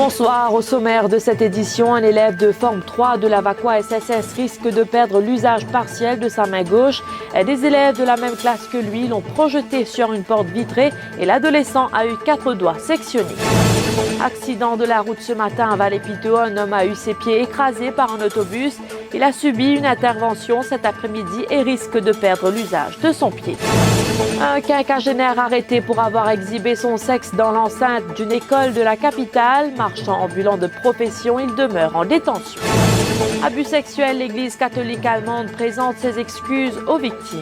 Bonsoir. Au sommaire de cette édition, un élève de forme 3 de la Vaqua SSS risque de perdre l'usage partiel de sa main gauche. Des élèves de la même classe que lui l'ont projeté sur une porte vitrée et l'adolescent a eu 4 doigts sectionnés. Accident de la route ce matin à Vallée-Piteux. Un homme a eu ses pieds écrasés par un autobus. Il a subi une intervention cet après-midi et risque de perdre l'usage de son pied. Un quinquagénaire arrêté pour avoir exhibé son sexe dans l'enceinte d'une école de la capitale. Marchand ambulant de profession, il demeure en détention. Abus sexuels, l'Église catholique allemande présente ses excuses aux victimes.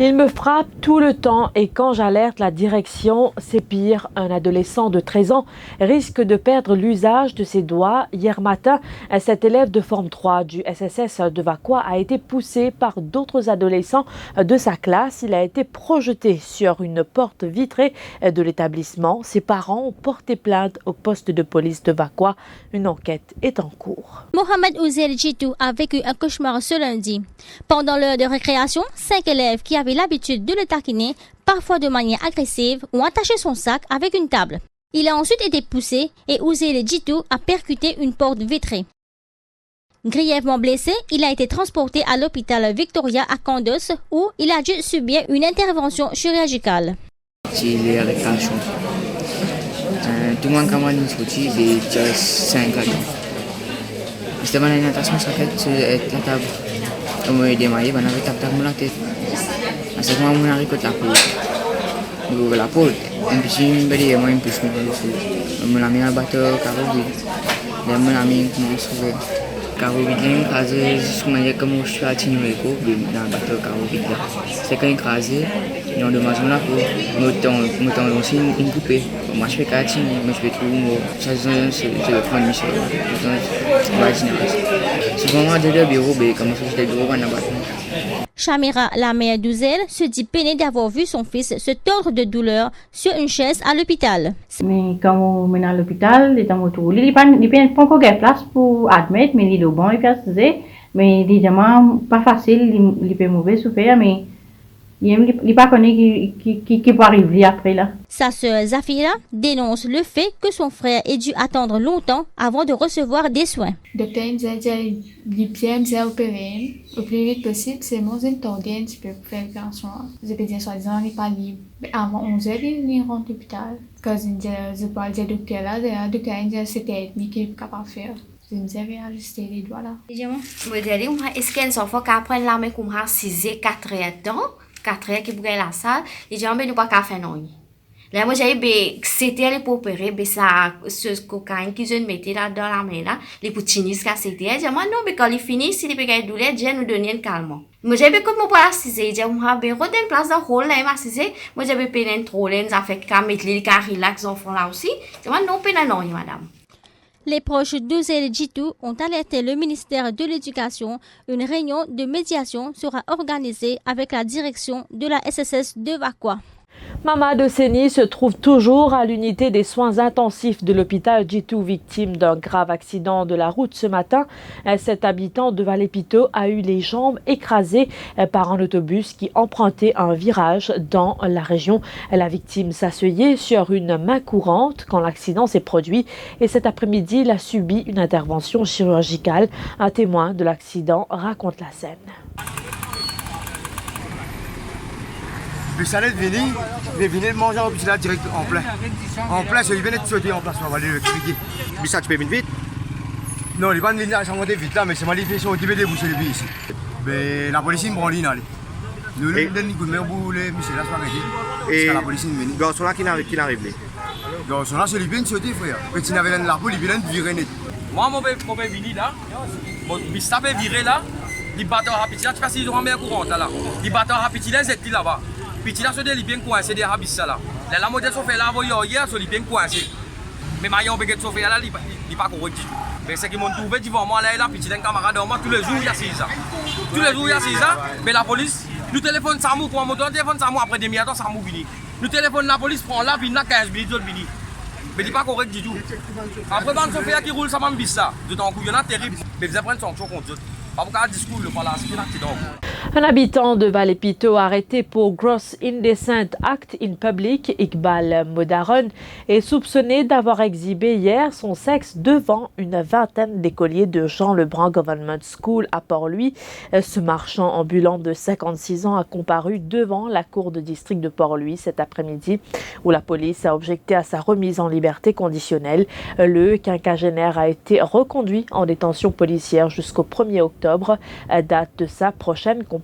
Il me frappe tout le temps et quand j'alerte la direction, c'est pire. Un adolescent de 13 ans risque de perdre l'usage de ses doigts. Hier matin, cet élève de forme 3 du SSS de Vaqua a été poussé par d'autres adolescents de sa classe. Il a été projeté sur une porte vitrée de l'établissement. Ses parents ont porté plainte au poste de police de Vaqua. Une enquête est en cours. Mohamed Ouzel Djitou a vécu un cauchemar ce lundi. Pendant l'heure de récréation, 5 élèves qui avaient l'habitude de le taquiner, parfois de manière agressive, ont attaché son sac avec une table. Il a ensuite été poussé et Ouzel Djitou a percuté une porte vitrée. Grièvement blessé, il a été transporté à l'hôpital Victoria à Candos où il a dû subir une intervention chirurgicale. Les récréations. Tout le monde a discuté de 5 ans. C'était une natation sur la table. Comme il démarrait, on avait tapé la tête. À ce moment, on a récolté la peau. La peau, un petit peu de moi, un peu de moi. On a mis un bateau, carreau, on a mis un sauvé. Carreau vide, écrasé, comme je suis à Tignoé, dans le bateau, carreau vide. C'est quand écrasé, il y a un dommage là pour me aussi une poupée. Moi, je fais qu'à Tignoé, moi, je fais tout. Ça, c'est le point de mission. C'est vraiment de bureau, mais comme ça, c'est le bureau, on a battu. Chamira, la mère d'Ouzel, se dit peinée d'avoir vu son fils se tordre de douleur sur une chaise à l'hôpital. Mais quand on est à l'hôpital, il est en retour. Il n'y a pas encore de place pour admettre, mais il est bon, il peut se dire. Mais évidemment, pas facile, il peut mauvais souffrir, mais il n'est pas connu qui peut arriver après là. Sa sœur Zafira dénonce le fait que son frère ait dû attendre longtemps avant de recevoir des soins. Le docteur me dit les pieds me opérer le plus vite possible. C'est mon intendant qui peut faire l'opération. Je peux dire soi-disant il n'est pas libre. Avant 11 heures, il rentre à l'hôpital. Quand je parle du docteur là, le docteur me dit c'était lui qui est capable de faire. Je me disais ajuster les doigts là. Est-ce qu'il y a un enfant qui apprend la main comme ça 6 et 4 heures dedans? 4 heures qui bouge la salle, et j'ai envie de pas faire non. Là moi j'ai c'était les pour opérer ça ce cocaïne qui je mettais là dans la main là, les poutines ça c'était. J'ai moi non mais quand il finit si il peut gagner douleur, j'ai nous donner un calmant. Moi j'ai comme moi pas assisé, j'ai moi ben redonner place dans hall là m'a assisé. Moi j'ai peine trop là, ça fait qu'à mettre les car relax enfants là aussi. J'ai moi non peine non madame. Les proches d'Ouzel Djitou ont alerté le ministère de l'Éducation. Une réunion de médiation sera organisée avec la direction de la SSS de Vaqua. Mama de Séni se trouve toujours à l'unité des soins intensifs de l'hôpital Djitou, victime d'un grave accident de la route ce matin. Cet habitant de Vallée-Piteux a eu les jambes écrasées par un autobus qui empruntait un virage dans la région. La victime s'asseyait sur une main courante quand l'accident s'est produit et cet après-midi, il a subi une intervention chirurgicale. Un témoin de l'accident raconte la scène. Puis ça allait venir manger au petit là direct en plein. En plein, c'est lui venait de sauter en place, on va lui expliquer. Puis ça, tu peux venir vite? Non, il n'est pas venu là, ça monter vite là, mais c'est moi qui sont qui déboucher les billes ici. Mais la police me prend ligne allez. Nous lui donne un coup de main pour les monsieur là, c'est pas et la police vient. Dans son là qui n'arrive Dans son là, c'est lui vient de sauter, frère. Quand il avait la police, il vient de virer net. Moi, mon père venu là, mon ça fait virer là, il battait rapide là, tu sais, ils ont un courant là. Il battait rapide là, c'est là-bas. Puis il a sauté les bien coincé des habits là. La modèle sont fait là hier sur les bien coincé. Mais maillon peut être sauvé là, il pas correct du tout. Mais c'est qu'ils m'ont trouvé devant moi là, puis il a un camarade devant moi tous les jours il y a 6 ans. Tous les jours il y a 6 ans, mais la police nous téléphone Samou pour un moteur, téléphone Samou après demi-heure Samou vini. Nous téléphone la police prend là, puis il a 15 minutes d'autres vini. Mais il pas correct du tout. Après ban Sofia qui roule ça m'a mis ça. De temps coup il y en a terrible. Mais vous apprenez sanction contre eux. Pas pour discours le voilà, c'est Un habitant de Vallée-Pito arrêté pour Gross Indecent Act in Public, Iqbal Modaron, est soupçonné d'avoir exhibé hier son sexe devant une vingtaine d'écoliers de Jean Lebrun Government School à Port-Louis. Ce marchand ambulant de 56 ans a comparu devant la cour de district de Port-Louis cet après-midi, où la police a objecté à sa remise en liberté conditionnelle. Le quinquagénaire a été reconduit en détention policière jusqu'au 1er octobre, date de sa prochaine comparution.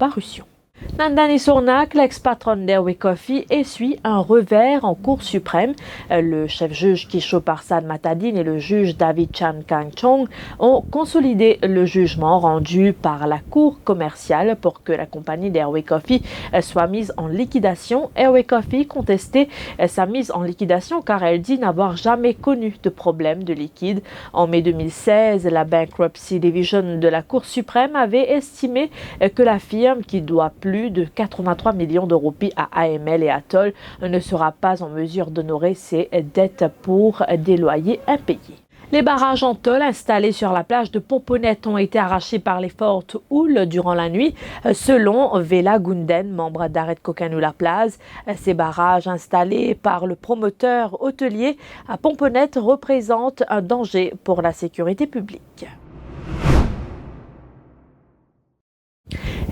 Nandani Sournak, l'ex-patronne d'Airway Coffee, essuie un revers en Cour suprême. Le chef-juge Kisho Parsad Matadine et le juge David Chan Kang Chong ont consolidé le jugement rendu par la Cour commerciale pour que la compagnie d'Airway Coffee soit mise en liquidation. Airway Coffee contestait sa mise en liquidation car elle dit n'avoir jamais connu de problème de liquide. En mai 2016, la Bankruptcy Division de la Cour suprême avait estimé que la firme, qui doit plus de 83 millions de roupies à AML et Atoll, ne sera pas en mesure d'honorer ses dettes pour des loyers impayés. Les barrages en tôle installés sur la plage de Pomponette ont été arrachés par les fortes houles durant la nuit, selon Vela Gunden, membre d'Arrêt Cocanula Plaza. Ces barrages installés par le promoteur hôtelier à Pomponette représentent un danger pour la sécurité publique.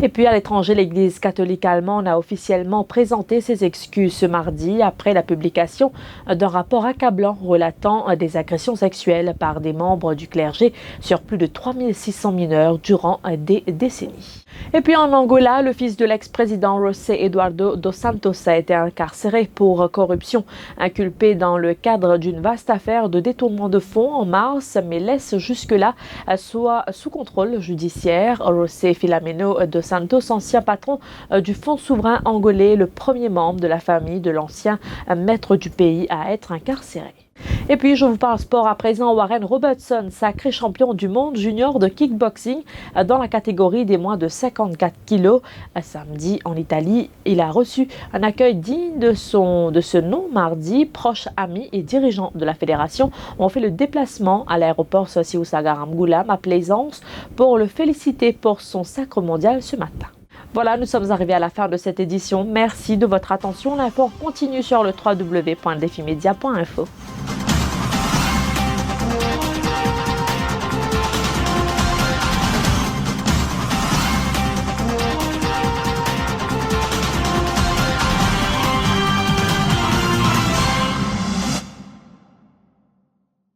Et puis à l'étranger, l'Église catholique allemande a officiellement présenté ses excuses ce mardi après la publication d'un rapport accablant relatant des agressions sexuelles par des membres du clergé sur plus de 3600 mineurs durant des décennies. Et puis en Angola, le fils de l'ex-président José Eduardo dos Santos a été incarcéré pour corruption, inculpé dans le cadre d'une vaste affaire de détournement de fonds en mars, mais laisse jusque-là soit sous contrôle judiciaire. José Filomeno dos Santos, ancien patron du Fonds souverain angolais, le premier membre de la famille de l'ancien maître du pays à être incarcéré. Et puis, je vous parle sport à présent. Warren Robertson, sacré champion du monde junior de kickboxing dans la catégorie des moins de 54 kilos. Samedi, en Italie, il a reçu un accueil digne de ce nom mardi. Proches, amis et dirigeants de la fédération ont fait le déplacement à l'aéroport Sossi Oussagaram Goulam à Plaisance pour le féliciter pour son sacre mondial ce matin. Voilà, nous sommes arrivés à la fin de cette édition. Merci de votre attention. L'info continue sur le www.defimedia.info.